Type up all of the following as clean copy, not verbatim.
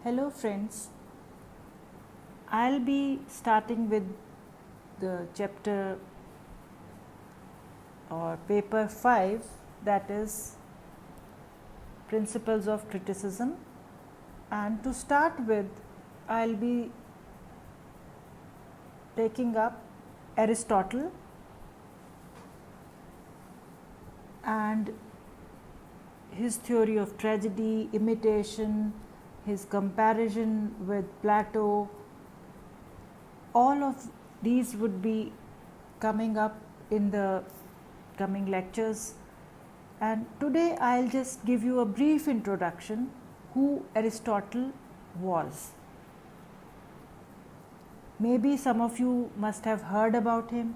Hello friends, I'll be starting with the chapter or paper 5, that is Principles of Criticism, and to start with I'll be taking up Aristotle and his theory of tragedy, imitation, his comparison with Plato. All of these would be coming up in the coming lectures, and today I'll just give you a brief introduction who Aristotle was. Maybe some of you must have heard about him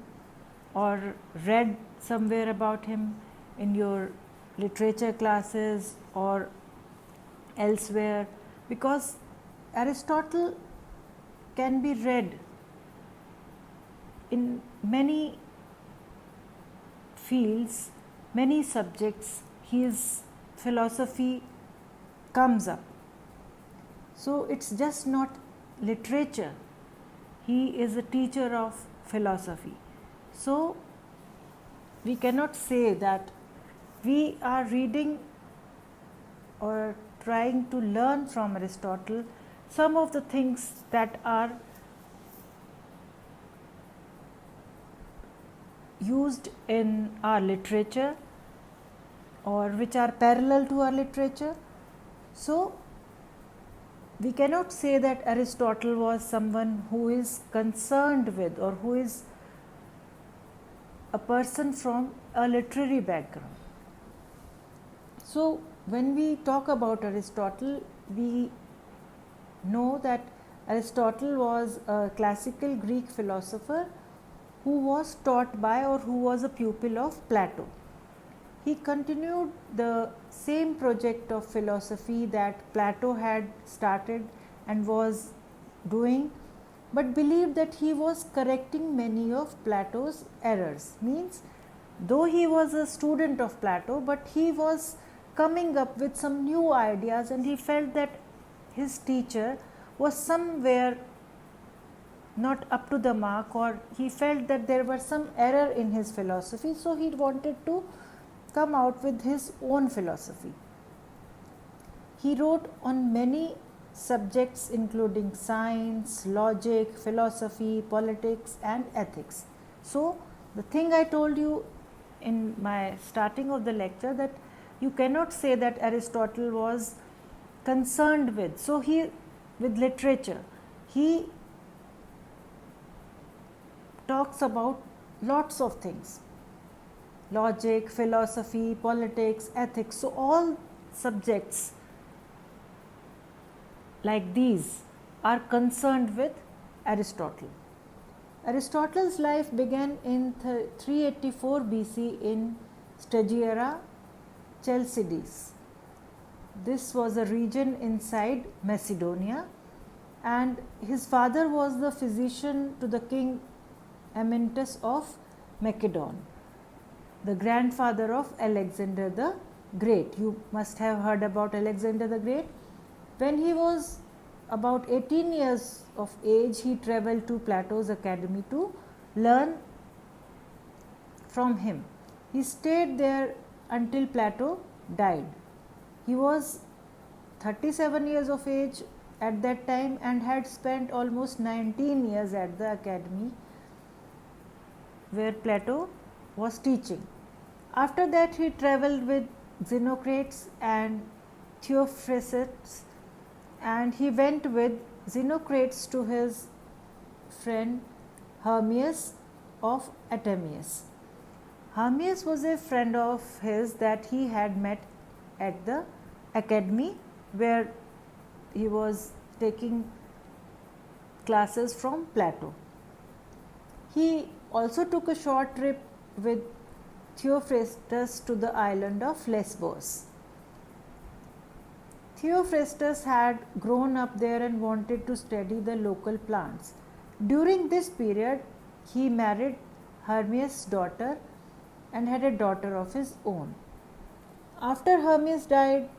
or read somewhere about him in your literature classes or elsewhere, because Aristotle can be read in many fields, many subjects. His philosophy comes up. So it's just not literature. He is a teacher of philosophy. So we cannot say that we are reading or trying to learn from Aristotle some of the things that are used in our literature or which are parallel to our literature. So we cannot say that Aristotle was someone who is concerned with or who is a person from a literary background. So when we talk about Aristotle, we know that Aristotle was a classical Greek philosopher who was taught by or who was a pupil of Plato. He continued the same project of philosophy that Plato had started and was doing, but believed that he was correcting many of Plato's errors. Means, though he was a student of Plato, but he was coming up with some new ideas, and he felt that his teacher was somewhere not up to the mark, or he felt that there was some error in his philosophy, so he wanted to come out with his own philosophy. He wrote on many subjects including science, logic, philosophy, politics and ethics. So the thing I told you in my starting of the lecture, that you cannot say that Aristotle was concerned with, with literature. He talks about lots of things: logic, philosophy, politics, ethics. So all subjects like these are concerned with Aristotle. Aristotle's life began in 384 BC in Stagira Chalcidice. This was a region inside Macedonia, and his father was the physician to the king Amyntas of Macedon, the grandfather of Alexander the Great. You must have heard about Alexander the Great. When he was about 18 years of age, he traveled to Plato's academy to learn from him. He stayed there until Plato died. He was 37 years of age at that time and had spent almost 19 years at the academy where Plato was teaching. After that, he travelled with Xenocrates and Theophrastus, and he went with Xenocrates to his friend Hermias of Atamius. Hermias was a friend of his that he had met at the academy where he was taking classes from Plato. He also took a short trip with Theophrastus to the island of Lesbos. Theophrastus had grown up there and wanted to study the local plants. During this period, he married Hermias' daughter and had a daughter of his own. After Hermes died,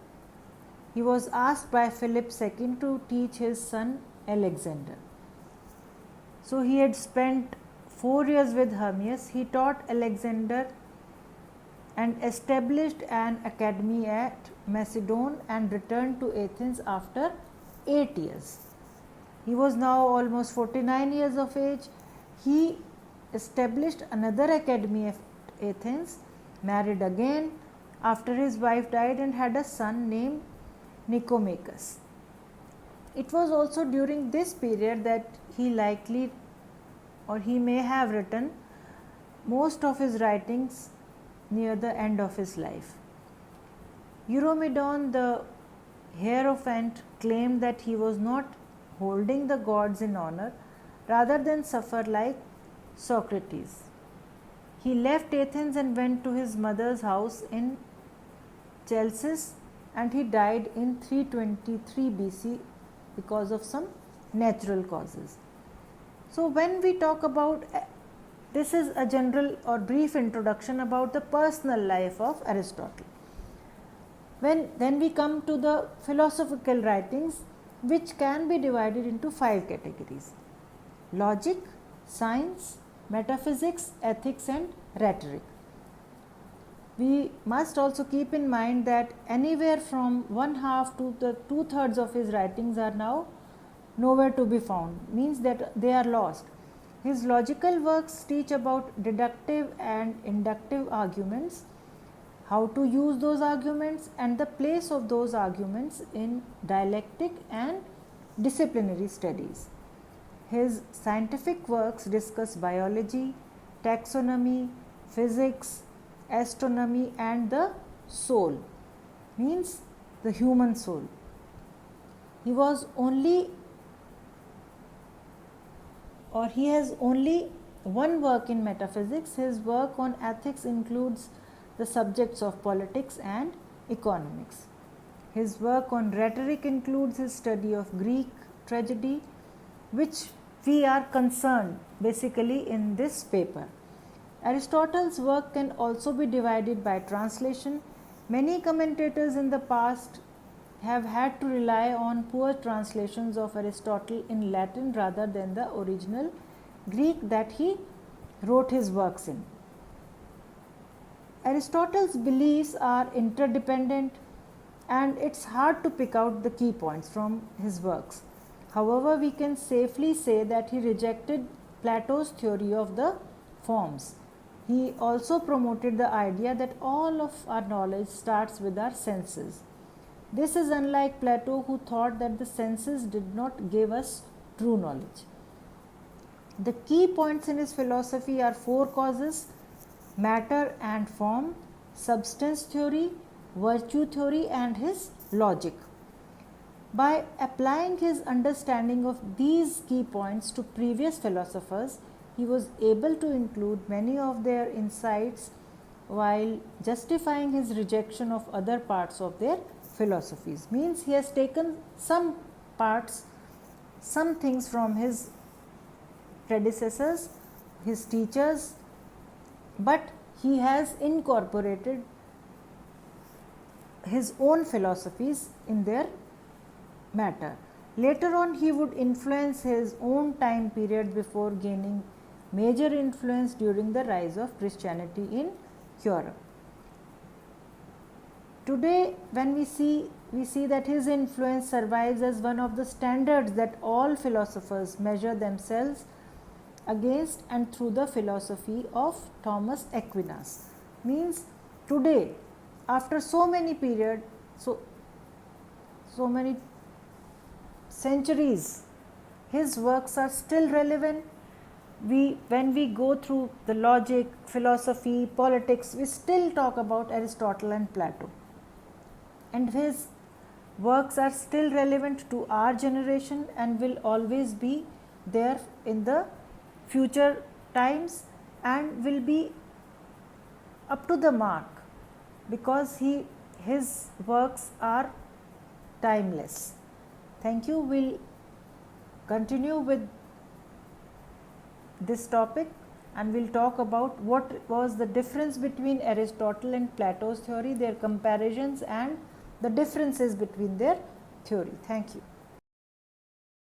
he was asked by Philip II to teach his son Alexander. So he had spent 4 years with Hermias. He taught Alexander and established an academy at Macedon and returned to Athens after 8 years. He was now almost 49 years of age. He established another academy at Athens, married again after his wife died, and had a son named Nicomachus. It was also during this period that he likely or he may have written most of his writings near the end of his life. Eurymedon, the Hierophant, claimed that he was not holding the gods in honor rather than suffer like Socrates. He left Athens and went to his mother's house in Chalcis, and he died in 323 BC because of some natural causes. So when we talk about, this is a general or brief introduction about the personal life of Aristotle. Then we come to the philosophical writings, which can be divided into 5 categories: logic, science, metaphysics, ethics, and rhetoric. We must also keep in mind that anywhere from 1/2 to the 2/3 of his writings are now nowhere to be found, means that they are lost. His logical works teach about deductive and inductive arguments, how to use those arguments, and the place of those arguments in dialectic and disciplinary studies. His scientific works discuss biology, taxonomy, physics, astronomy, and the soul, means the human soul. He has only one work in metaphysics. His work on ethics includes the subjects of politics and economics. His work on rhetoric includes his study of Greek tragedy, which we are concerned basically in this paper. Aristotle's work can also be divided by translation. Many commentators in the past have had to rely on poor translations of Aristotle in Latin rather than the original Greek that he wrote his works in. Aristotle's beliefs are interdependent, and it's hard to pick out the key points from his works. However, we can safely say that he rejected Plato's theory of the forms. He also promoted the idea that all of our knowledge starts with our senses. This is unlike Plato, who thought that the senses did not give us true knowledge. The key points in his philosophy are 4 causes: matter and form, substance theory, virtue theory, and his logic. By applying his understanding of these key points to previous philosophers, he was able to include many of their insights while justifying his rejection of other parts of their philosophies. Means he has taken some parts, some things from his predecessors, his teachers, but he has incorporated his own philosophies in their matter. Later on, he would influence his own time period before gaining major influence during the rise of Christianity in Europe. Today, when we see that his influence survives as one of the standards that all philosophers measure themselves against and through the philosophy of Thomas Aquinas. Means today, after so many periods, so many centuries, his works are still relevant. When we go through the logic, philosophy, politics, we still talk about Aristotle and Plato, and his works are still relevant to our generation and will always be there in the future times, and will be up to the mark because his works are timeless. Thank you. We'll continue with this topic and we'll talk about what was the difference between Aristotle and Plato's theory, their comparisons, and the differences between their theory. Thank you.